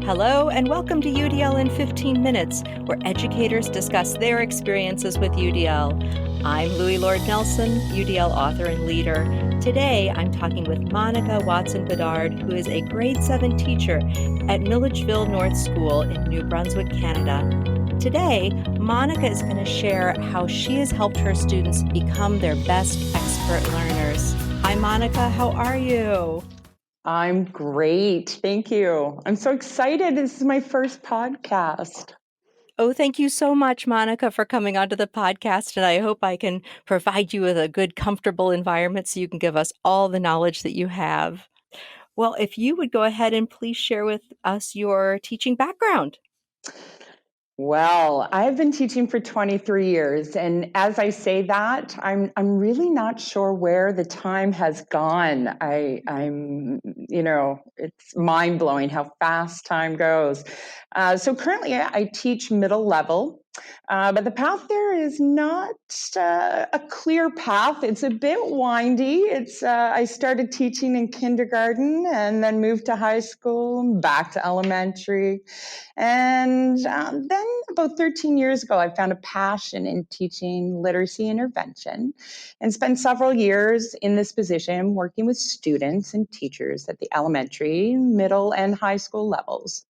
Hello, and welcome to UDL in 15 Minutes, where educators discuss their experiences with UDL. I'm Louie Lord Nelson, UDL author and leader. Today, I'm talking with Monica Watson-Bedard, who is a grade 7 teacher at Millidgeville North School in New Brunswick, Canada. Today, Monica is going to share how she has helped her students become their best expert learners. Hi, Monica. How are you? I'm great. Thank you. I'm so excited. This is my first podcast. Oh, thank you so much, Monica, for coming onto the podcast. And I hope I can provide you with a good, comfortable environment so you can give us all the knowledge that you have. Well, if you would go ahead and please share with us your teaching background. Well, I've been teaching for 23 years, and as I say that, I'm really not sure where the time has gone. It's mind blowing how fast time goes. So currently, I teach middle level. But the path there is not a clear path. It's a bit windy. I started teaching in kindergarten and then moved to high school, back to elementary. And then about 13 years ago, I found a passion in teaching literacy intervention and spent several years in this position working with students and teachers at the elementary, middle, and high school levels.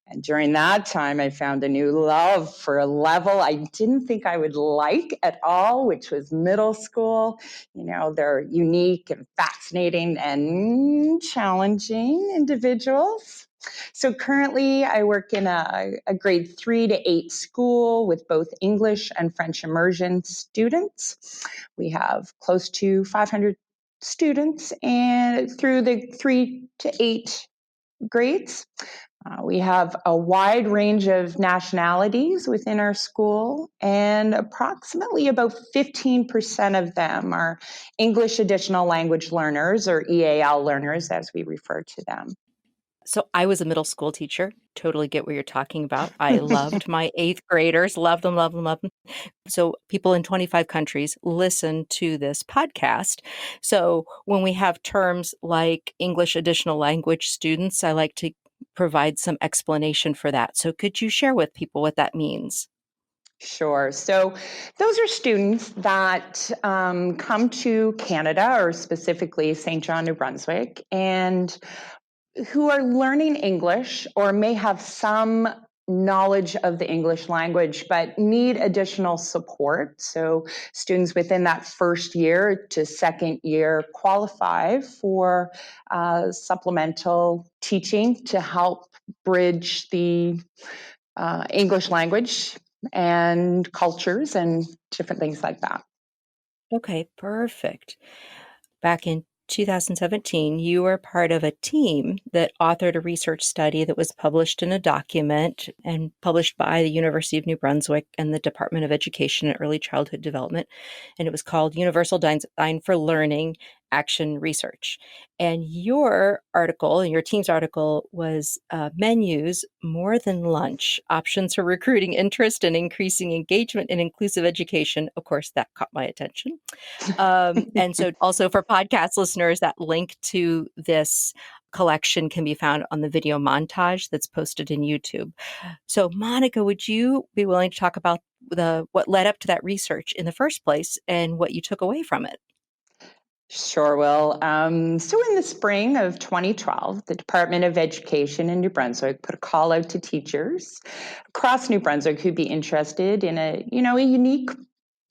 And during that time, I found a new love for a level I didn't think I would like at all, which was middle school. You know, they're unique and fascinating and challenging individuals. So currently, I work in a grade 3 to 8 school with both English and French immersion students. We have close to 500 students and through the 3 to 8 grades. We have a wide range of nationalities within our school, and approximately about 15% of them are English additional language learners, or EAL learners, as we refer to them. So I was a middle school teacher. Totally get what you're talking about. I loved my 8th graders. Love them, love them, love them. So people in 25 countries listen to this podcast. So when we have terms like English additional language students, I like to provide some explanation for that. So could you share with people what that means? Sure. So those are students that come to Canada, or specifically St. John, New Brunswick, and who are learning English or may have some knowledge of the English language but need additional support. So students within that first year to second year qualify for supplemental teaching to help bridge the English language and cultures and different things like that. Okay, perfect. Back in 2017, you were part of a team that authored a research study that was published in a document and published by the University of New Brunswick and the Department of Education and Early Childhood Development. And it was called Universal Design for Learning Action Research. And your article and your team's article was Menus More Than Lunch, Options for Recruiting Interest and Increasing Engagement in Inclusive Education. Of course, that caught my attention. And so also for podcast listeners, that link to this collection can be found on the video montage that's posted in YouTube. So Monica, would you be willing to talk about what led up to that research in the first place and what you took away from it? Sure will. So in the spring of 2012, the Department of Education in New Brunswick put a call out to teachers across New Brunswick who'd be interested in a unique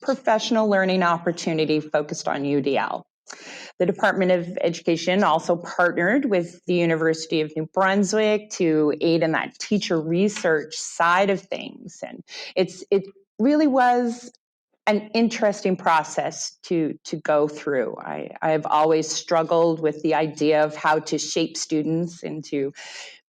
professional learning opportunity focused on UDL. The Department of Education also partnered with the University of New Brunswick to aid in that teacher research side of things. And it really was an interesting process to go through. I've always struggled with the idea of how to shape students into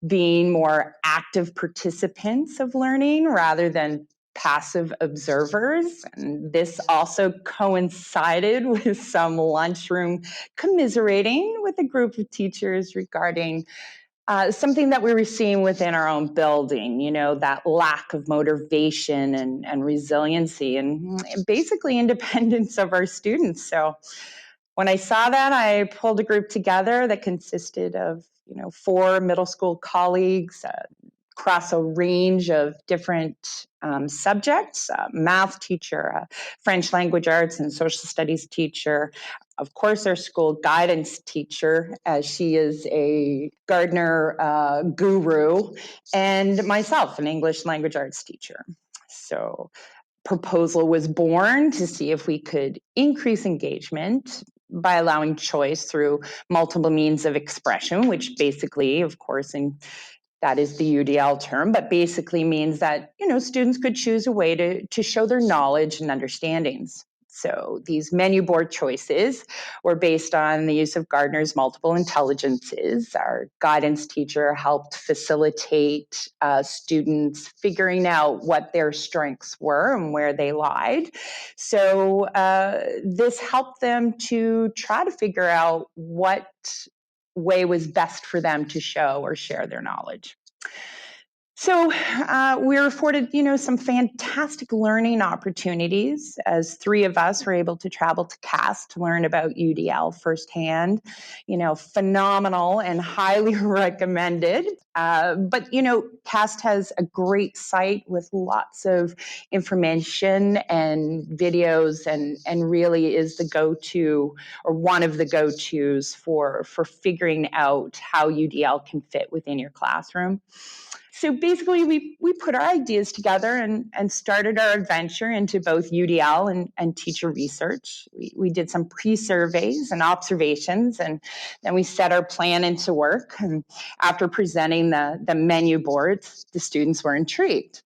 being more active participants of learning rather than passive observers. And this also coincided with some lunchroom commiserating with a group of teachers regarding Something that we were seeing within our own building, that lack of motivation and resiliency and basically independence of our students. So when I saw that, I pulled a group together that consisted of, 4 middle school colleagues, across a range of different subjects, math teacher, French language arts and social studies teacher, of course, our school guidance teacher, as she is a Gardner guru, and myself, an English language arts teacher. So proposal was born to see if we could increase engagement by allowing choice through multiple means of expression, which basically, of course, in that is the UDL term, but basically means that, students could choose a way to show their knowledge and understandings. So these menu board choices were based on the use of Gardner's multiple intelligences. Our guidance teacher helped facilitate students figuring out what their strengths were and where they lied. So this helped them to try to figure out what way was best for them to show or share their knowledge. So we were afforded, some fantastic learning opportunities as 3 of us were able to travel to CAST to learn about UDL firsthand. Phenomenal and highly recommended. But CAST has a great site with lots of information and videos, and really is the go-to or one of the go-tos for figuring out how UDL can fit within your classroom. So basically, we put our ideas together and started our adventure into both UDL and teacher research. We did some pre-surveys and observations, and then we set our plan into work. And after presenting the menu boards, the students were intrigued.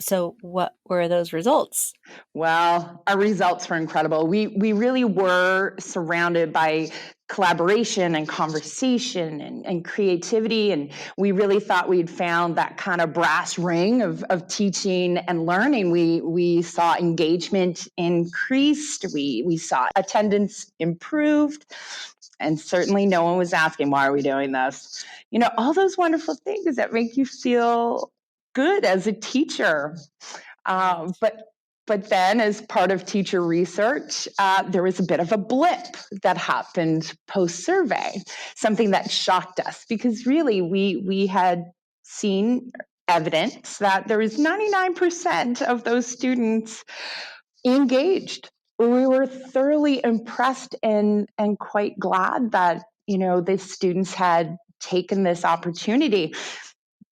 So what were those results? Well, our results were incredible. We really were surrounded by collaboration and conversation and creativity, and we really thought we'd found that kind of brass ring of teaching and learning. We saw engagement increased, we saw attendance improved, and certainly no one was asking, why are we doing this? All those wonderful things that make you feel good as a teacher. But then, as part of teacher research, there was a bit of a blip that happened post-survey, something that shocked us, because really we had seen evidence that there was 99% of those students engaged. We were thoroughly impressed and quite glad that the students had taken this opportunity.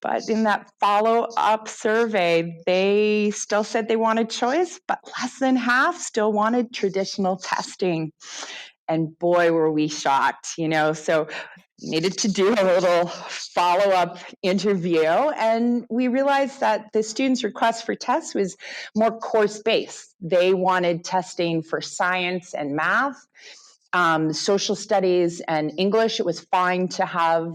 But in that follow-up survey, they still said they wanted choice, but less than half still wanted traditional testing. And boy, were we shocked, so needed to do a little follow-up interview. And we realized that the students' request for tests was more course-based. They wanted testing for science and math. Social studies and English, it was fine to have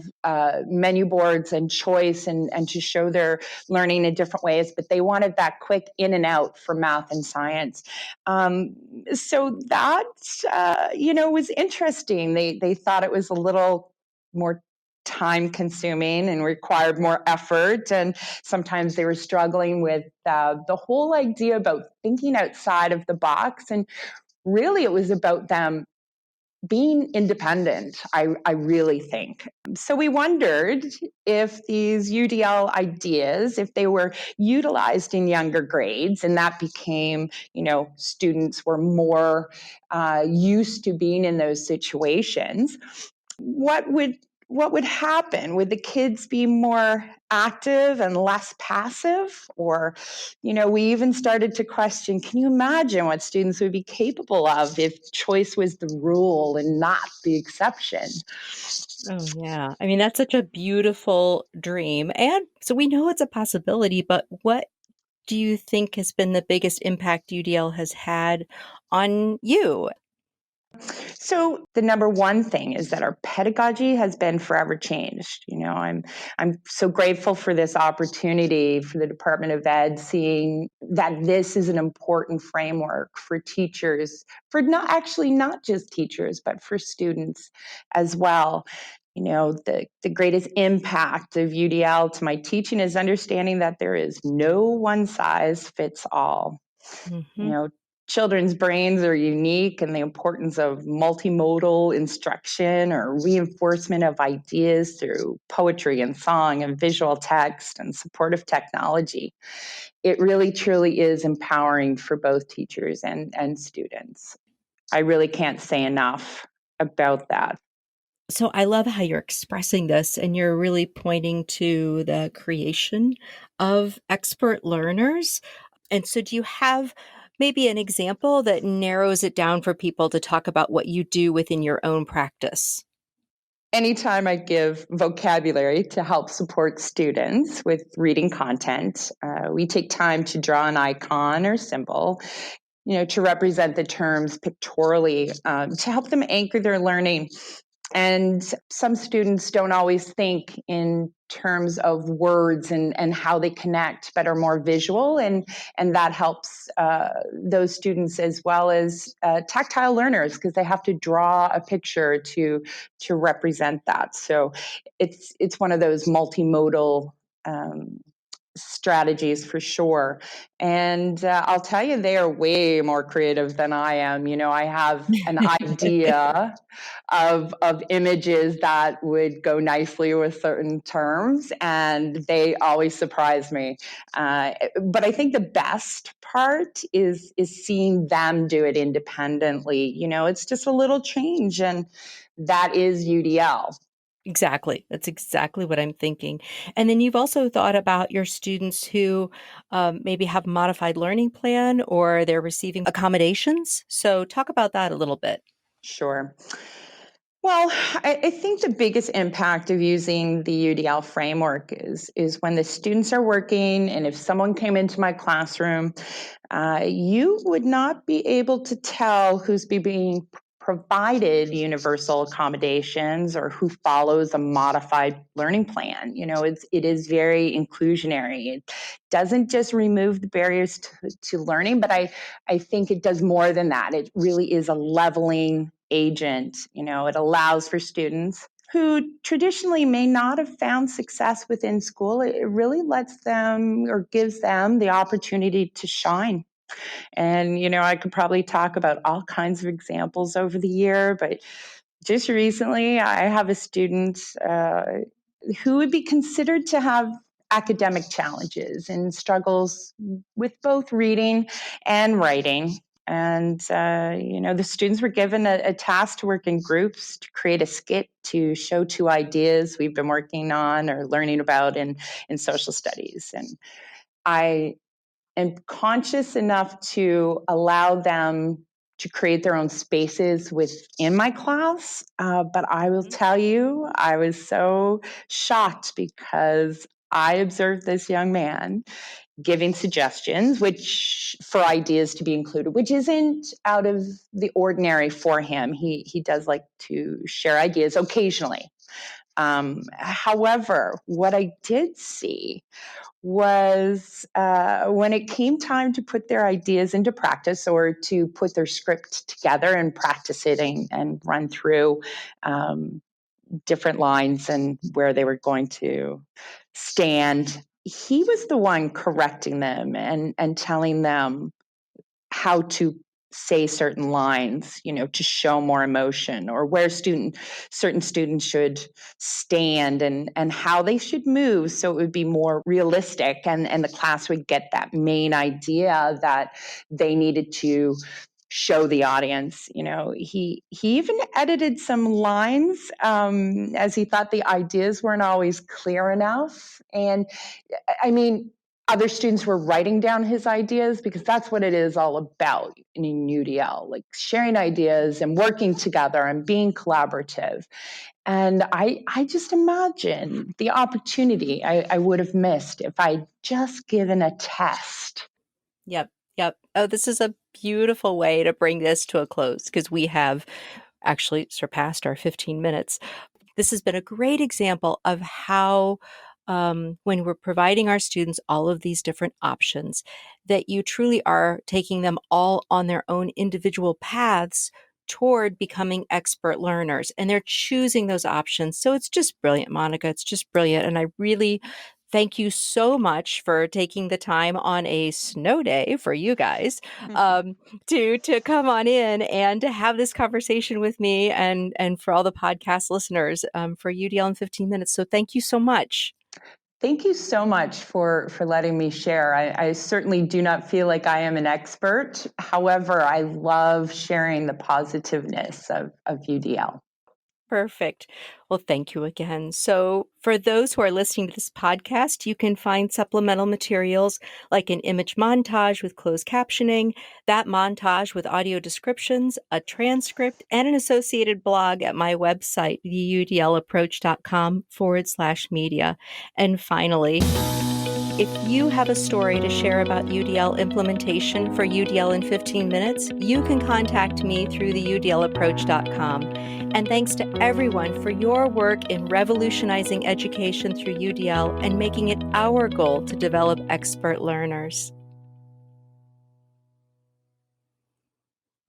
menu boards and choice and to show their learning in different ways, but they wanted that quick in and out for math and science. So that, was interesting. They thought it was a little more time consuming and required more effort. And sometimes they were struggling with the whole idea about thinking outside of the box. And really, it was about them being independent, I really think. So we wondered if these UDL ideas, if they were utilized in younger grades, and that became, students were more used to being in those situations, what would happen? Would the kids be more active and less passive? Or, we even started to question, can you imagine what students would be capable of if choice was the rule and not the exception? Oh, yeah. I mean, that's such a beautiful dream. And so we know it's a possibility, but what do you think has been the biggest impact UDL has had on you? So the number one thing is that our pedagogy has been forever changed. I'm so grateful for this opportunity for the Department of Ed, seeing that this is an important framework for teachers, for not just teachers, but for students as well. The greatest impact of UDL to my teaching is understanding that there is no one size fits all. Mm-hmm. You know, children's brains are unique, and the importance of multimodal instruction or reinforcement of ideas through poetry and song and visual text and supportive technology. It really truly is empowering for both teachers and students. I really can't say enough about that. So I love how you're expressing this and you're really pointing to the creation of expert learners. And so do you have maybe an example that narrows it down for people to talk about what you do within your own practice? Anytime I give vocabulary to help support students with reading content, we take time to draw an icon or symbol, to represent the terms pictorially, to help them anchor their learning. And some students don't always think in terms of words and how they connect, but are more visual, and that helps those students as well as tactile learners, because they have to draw a picture to represent that. So it's one of those multimodal strategies for sure. And I'll tell you, they are way more creative than I am. I have an idea of images that would go nicely with certain terms, and they always surprise me. But I think the best part is seeing them do it independently. It's just a little change, and that is UDL. Exactly. That's exactly what I'm thinking. And then you've also thought about your students who maybe have a modified learning plan or they're receiving accommodations. So talk about that a little bit. Sure. Well, I think the biggest impact of using the UDL framework is when the students are working, and if someone came into my classroom, you would not be able to tell who's being provided universal accommodations or who follows a modified learning plan. It is very inclusionary. It doesn't just remove the barriers to learning, but I think it does more than that. It really is a leveling agent. It allows for students who traditionally may not have found success within school. It really lets them or gives them the opportunity to shine. And, I could probably talk about all kinds of examples over the year, but just recently I have a student who would be considered to have academic challenges and struggles with both reading and writing. And, the students were given a task to work in groups to create a skit to show two ideas we've been working on or learning about in social studies. And I and conscious enough to allow them to create their own spaces within my class. But I will tell you, I was so shocked because I observed this young man giving suggestions, which for ideas to be included, which isn't out of the ordinary for him. He does like to share ideas occasionally. However, what I did see was when it came time to put their ideas into practice or to put their script together and practice it and run through different lines and where they were going to stand, he was the one correcting them and telling them how to say certain lines, to show more emotion, or where certain students should stand and how they should move so it would be more realistic, and the class would get that main idea that they needed to show the audience. He even edited some lines as he thought the ideas weren't always clear enough. And I mean, other students were writing down his ideas, because that's what it is all about in UDL, like sharing ideas and working together and being collaborative. And I just imagine the opportunity I would have missed if I'd just given a test. Yep. Yep. Oh, this is a beautiful way to bring this to a close because we have actually surpassed our 15 minutes. This has been a great example of how, when we're providing our students all of these different options, that you truly are taking them all on their own individual paths toward becoming expert learners, and they're choosing those options. So it's just brilliant, Monica. It's just brilliant. And I really thank you so much for taking the time on a snow day for you guys to come on in and to have this conversation with me and for all the podcast listeners for UDL in 15 minutes. So thank you so much. Thank you so much for letting me share. I certainly do not feel like I am an expert. However, I love sharing the positiveness of UDL. Perfect. Well, thank you again. So, for those who are listening to this podcast, you can find supplemental materials like an image montage with closed captioning, that montage with audio descriptions, a transcript, and an associated blog at my website, theudlapproach.com/media. And finally, if you have a story to share about UDL implementation for UDL in 15 minutes, you can contact me through theudlapproach.com. And thanks to everyone for your work in revolutionizing education through UDL and making it our goal to develop expert learners.